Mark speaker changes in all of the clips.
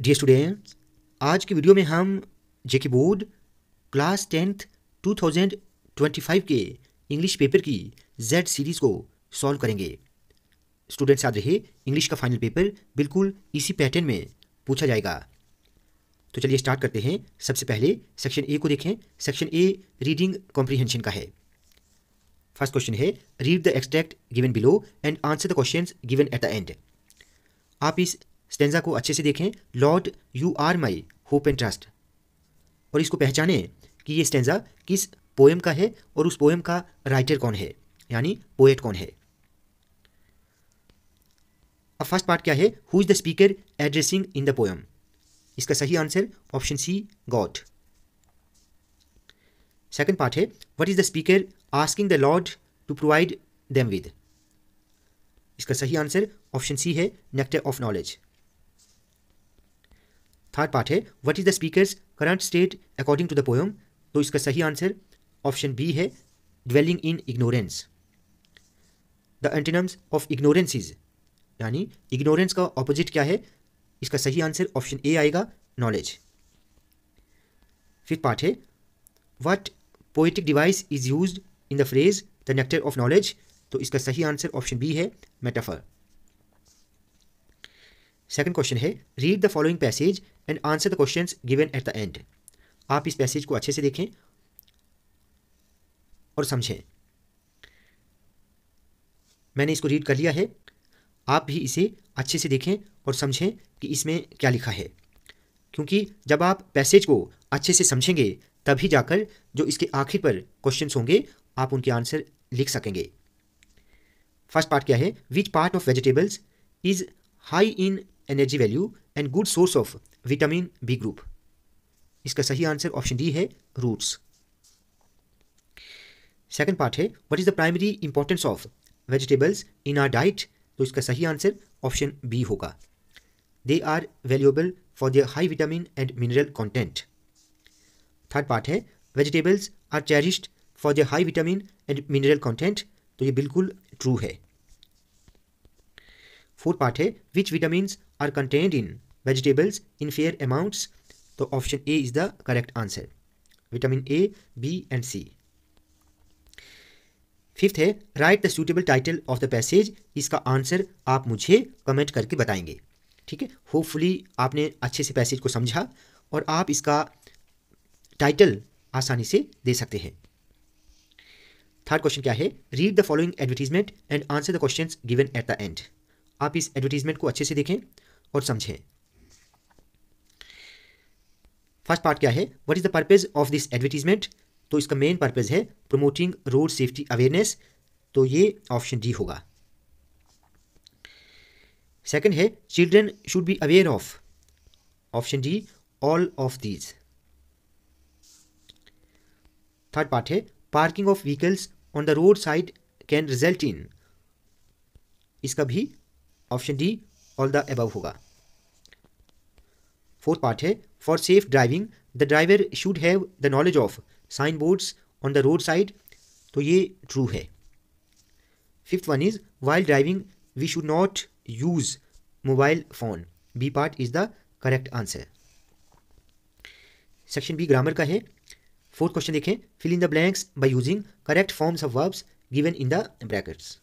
Speaker 1: Dear students, आज की video में हम जेके बोर्ड क्लास 10th 2025 के इंग्लिश पेपर की जेड सीरीज़ को सॉल्व करेंगे। स्टूडेंट्स याद रहे, इंग्लिश का फाइनल पेपर बिल्कुल इसी पैटर्न में पूछा जाएगा। तो चलिए स्टार्ट करते हैं। सबसे पहले सेक्शन ए को देखें। सेक्शन ए रीडिंग कॉम्प्रीहेंशन का है। फर्स्ट क्वेश्चन है, read the extract given below and answer the questions given at the end. आप इस स्टेंजा को अच्छे से देखें। Lord you are my hope and trust, और इसको पहचानें कि ये स्टेंजा किस पोएम का है और उस पोएम का राइटर कौन है, यानी पोएट कौन है। अब फर्स्ट पार्ट क्या है, who is the speaker addressing in the poem. इसका सही answer option C, God. Second part है, what is the speaker asking the lord to provide them with. इसका सही आंसर ऑप्शन सी है, nectar of knowledge. Third part है, what is the speaker's current state according to the poem. तो इसका सही answer option B है, dwelling in ignorance. The antonyms of ignorance is, यानी ignorance का ऑपोजिट क्या है। इसका सही आंसर ऑप्शन ए आएगा, नॉलेज। फिफ्थ पार्ट है, what poetic device is used in the phrase the nectar of knowledge. तो इसका सही आंसर ऑप्शन बी है, मेटाफर। सेकंड क्वेश्चन है, read the following passage and answer the questions given at the end. आप इस passage को अच्छे से देखें और समझें। मैंने इसको रीड कर लिया है, आप भी इसे अच्छे से देखें और समझें कि इसमें क्या लिखा है, क्योंकि जब आप पैसेज को अच्छे से समझेंगे तभी जाकर जो इसके आखिर पर क्वेश्चंस होंगे आप उनके आंसर लिख सकेंगे। फर्स्ट पार्ट क्या है, which part of vegetables is high in energy value and good source of vitamin B group. इसका सही आंसर ऑप्शन डी है, रूट्स। सेकंड पार्ट है, what is the primary importance of vegetables in our diet. तो इसका सही answer option B होगा, they are valuable for their high vitamin and mineral content. Third part है, vegetables are cherished for their high vitamin and mineral content. तो ये बिल्कुल true है। Fourth part है, which vitamins are contained in vegetables in fair amounts. तो option A is the correct answer, vitamin A, B and C. Fifth है, write the suitable title of the passage. इसका answer आप मुझे comment करके बताएंगे। ठीक है, होपफुली आपने अच्छे से पैसेज को समझा और आप इसका टाइटल आसानी से दे सकते हैं। थर्ड क्वेश्चन क्या है, read the following advertisement and answer the questions given at the end. आप इस एडवर्टीजमेंट को अच्छे से देखें और समझें। फर्स्ट पार्ट क्या है, what is the purpose of this advertisement. तो इसका मेन पर्पज है प्रमोटिंग रोड सेफ्टी अवेयरनेस। तो ये ऑप्शन डी होगा। सेकंड है, children should be aware of. Option D, all of these. Third part है, parking of vehicles on the road side can result in. इसका भी option D, all the above होगा। Fourth part है, for safe driving the driver should have the knowledge of sign boards on the road side. तो ये true है। Fifth one is, while driving we should not use mobile phone. B part is the correct answer. Section B grammar का है। Fourth question देखें, fill in the blanks by using correct forms of verbs given in the brackets.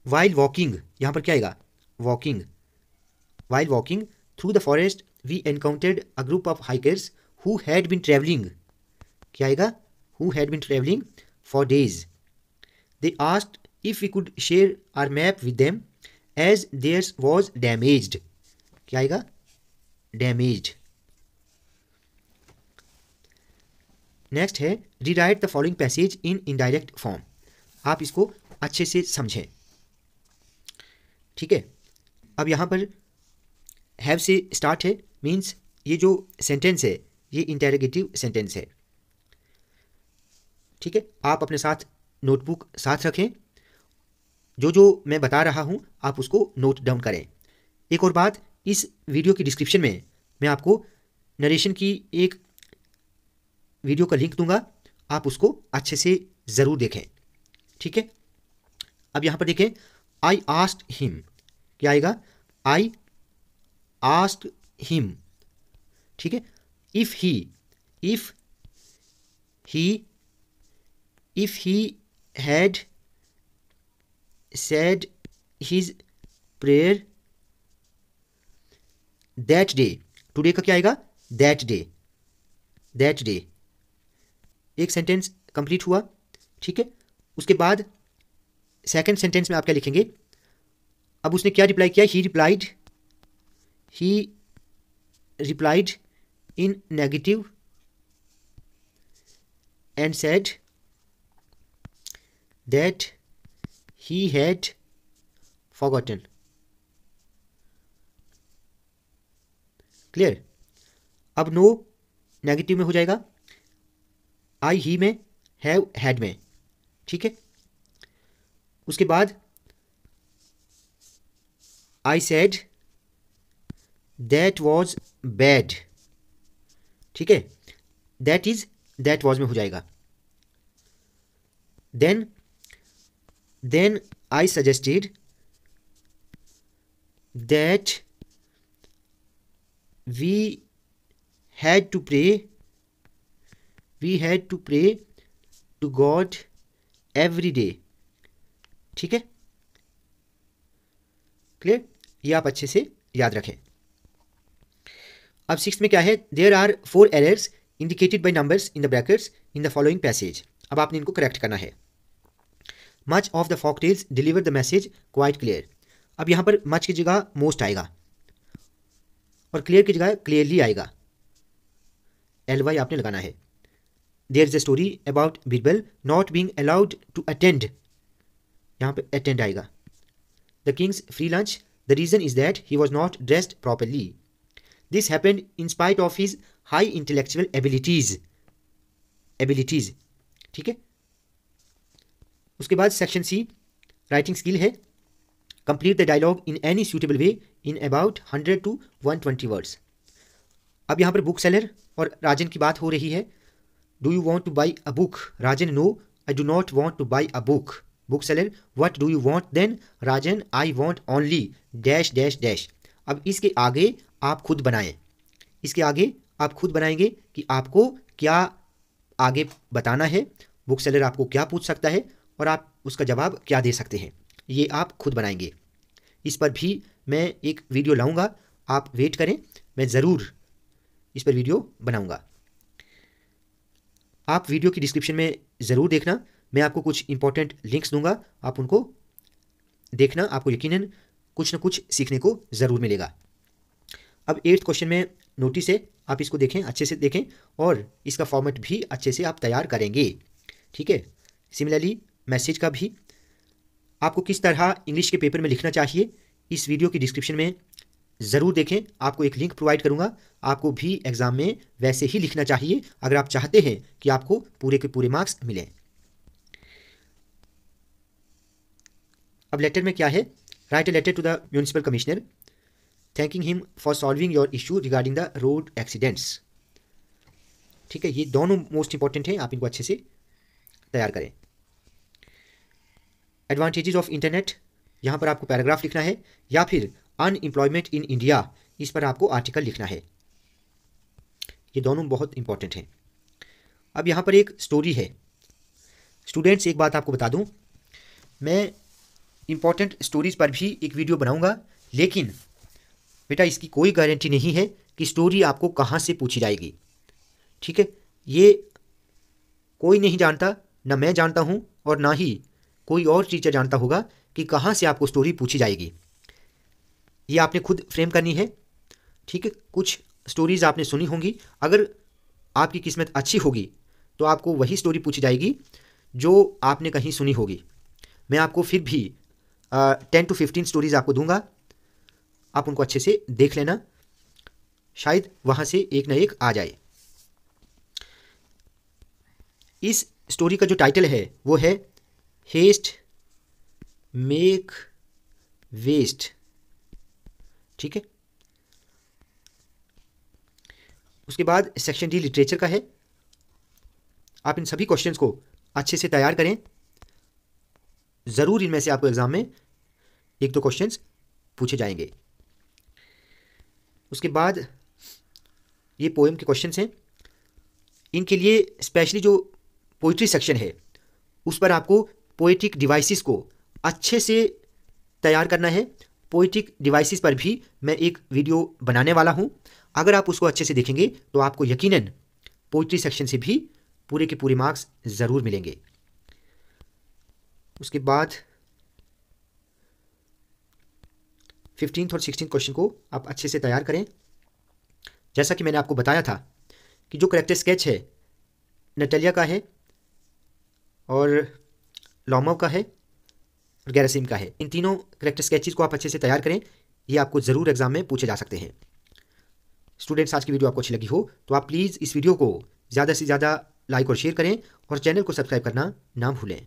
Speaker 1: While walking, यहां पर क्या आएगा, walking. While walking through the forest we encountered a group of hikers who had been travelling. क्या आएगा, who had been travelling for days. They asked if we could share our map with them as theirs was damaged. क्या आएगा, damaged. Next है, rewrite the following passage in indirect form. आप इसको अच्छे से समझें। ठीक है, अब यहाँ पर हैव से स्टार्ट है, मीन्स ये जो सेंटेंस है ये इंटेरोगेटिव सेंटेंस है। ठीक है, आप अपने साथ नोटबुक साथ रखें, जो मैं बता रहा हूँ आप उसको नोट डाउन करें। एक और बात, इस वीडियो की डिस्क्रिप्शन में मैं आपको नरेशन की एक वीडियो का लिंक दूंगा, आप उसको अच्छे से ज़रूर देखें। ठीक है, अब यहाँ पर देखें, आई आस्क्ड हिम, क्या आएगा, आई आस्क्ड हिम, ठीक है, if he had said his prayer that day, today का क्या आएगा, that day। एक सेंटेंस कंप्लीट हुआ, ठीक है। उसके बाद सेकंड सेंटेंस में आप क्या लिखेंगे, अब उसने क्या रिप्लाई किया, ही replied in negative and said that he had forgotten, clear. अब नो नेगेटिव में हो जाएगा, आई ही में, हैव हैड में, ठीक है। उसके बाद I said that was bad, ठीक है, दैट इज दैट वाज में हो जाएगा। Then I suggested that we had to pray to God every day, ठीक है, क्लियर। ये आप अच्छे से याद रखें। अब सिक्स्थ में क्या है, there are 4 errors indicated by numbers in the brackets in the following passage. अब आपने इनको करेक्ट करना है। Much of the folk tales deliver the message quite clear. अब यहां पर मच की जगह मोस्ट आएगा और क्लियर की जगह क्लियरली आएगा, LY आपने लगाना है। There is a story about Birbal not being allowed to attend, यहां पे अटेंड आएगा। The king's free lunch, the reason is that he was not dressed properly. This happened in spite of his high intellectual abilities, ठीक है। उसके बाद section C writing skill है, complete the dialogue in any suitable way in about 100 to 120 words. अब यहाँ पर book seller और राजन की बात हो रही है। Do you want to buy a book, Rajan no I do not want to buy a book. Book seller what do you want then, Rajan I want only dash dash dash. अब इसके आगे आप खुद बनाएं, इसके आगे आप खुद बनाएंगे कि आपको क्या आगे बताना है, बुक सेलर आपको क्या पूछ सकता है और आप उसका जवाब क्या दे सकते हैं, ये आप खुद बनाएंगे। इस पर भी मैं एक वीडियो लाऊंगा, आप वेट करें, मैं ज़रूर इस पर वीडियो बनाऊंगा। आप वीडियो की डिस्क्रिप्शन में ज़रूर देखना, मैं आपको कुछ इंपॉर्टेंट लिंक्स दूंगा, आप उनको देखना, आपको यकीनन कुछ ना कुछ सीखने को ज़रूर मिलेगा। अब 8th क्वेश्चन में नोटिस है, आप इसको देखें, अच्छे से देखें और इसका फॉर्मेट भी अच्छे से आप तैयार करेंगे, ठीक है। सिमिलरली मैसेज का भी आपको किस तरह इंग्लिश के पेपर में लिखना चाहिए, इस वीडियो की डिस्क्रिप्शन में ज़रूर देखें, आपको एक लिंक प्रोवाइड करूंगा। आपको भी एग्जाम में वैसे ही लिखना चाहिए अगर आप चाहते हैं कि आपको पूरे के पूरे मार्क्स मिलें। अब लेटर में क्या है, write a letter to the municipal commissioner thanking him for solving your issue regarding the road accidents, ठीक है। ये दोनों मोस्ट इंपॉर्टेंट हैं, आप इनको अच्छे से तैयार करें। एडवांटेजेस ऑफ इंटरनेट, यहाँ पर आपको पैराग्राफ लिखना है, या फिर अनएम्प्लॉयमेंट इन इंडिया, इस पर आपको आर्टिकल लिखना है। ये दोनों बहुत इंपॉर्टेंट हैं। अब यहाँ पर एक स्टोरी है। स्टूडेंट्स, एक बात आपको बता दूँ, मैं इंपॉर्टेंट स्टोरीज पर भी एक वीडियो बनाऊंगा, लेकिन बेटा इसकी कोई गारंटी नहीं है कि स्टोरी आपको कहाँ से पूछी जाएगी, ठीक है। ये कोई नहीं जानता, ना मैं जानता हूँ और ना ही कोई और टीचर जानता होगा कि कहाँ से आपको स्टोरी पूछी जाएगी। ये आपने खुद फ्रेम करनी है, ठीक है। कुछ स्टोरीज आपने सुनी होंगी, अगर आपकी किस्मत अच्छी होगी तो आपको वही स्टोरी पूछी जाएगी जो आपने कहीं सुनी होगी। मैं आपको फिर भी 10 to 15 स्टोरीज आपको दूंगा, आप उनको अच्छे से देख लेना, शायद वहाँ से एक ना एक आ जाए। इस स्टोरी का जो टाइटल है वो है हेस्ट मेक वेस्ट, ठीक है। उसके बाद सेक्शन डी लिटरेचर का है। आप इन सभी क्वेश्चंस को अच्छे से तैयार करें, ज़रूर इनमें से आपको एग्जाम में 1-2 क्वेश्चंस पूछे जाएंगे। उसके बाद ये पोएम के क्वेश्चंस हैं। इनके लिए स्पेशली जो पोइट्री सेक्शन है उस पर आपको पोएटिक डिवाइसेस को अच्छे से तैयार करना है। पोएटिक डिवाइसेस पर भी मैं एक वीडियो बनाने वाला हूँ। अगर आप उसको अच्छे से देखेंगे तो आपको यकीनन पोइट्री सेक्शन से भी पूरे के पूरे मार्क्स ज़रूर मिलेंगे। उसके बाद 15th और 16th क्वेश्चन को आप अच्छे से तैयार करें। जैसा कि मैंने आपको बताया था कि जो करेक्टर स्केच है नटालिया का है और लोमोव का है और गैरासिम का है। इन तीनों करेक्टर स्केचेस को आप अच्छे से तैयार करें, ये आपको ज़रूर एग्जाम में पूछे जा सकते हैं। स्टूडेंट्स, आज की वीडियो आपको अच्छी लगी हो तो आप प्लीज़ इस वीडियो को ज़्यादा से ज़्यादा लाइक और शेयर करें और चैनल को सब्सक्राइब करना ना भूलें।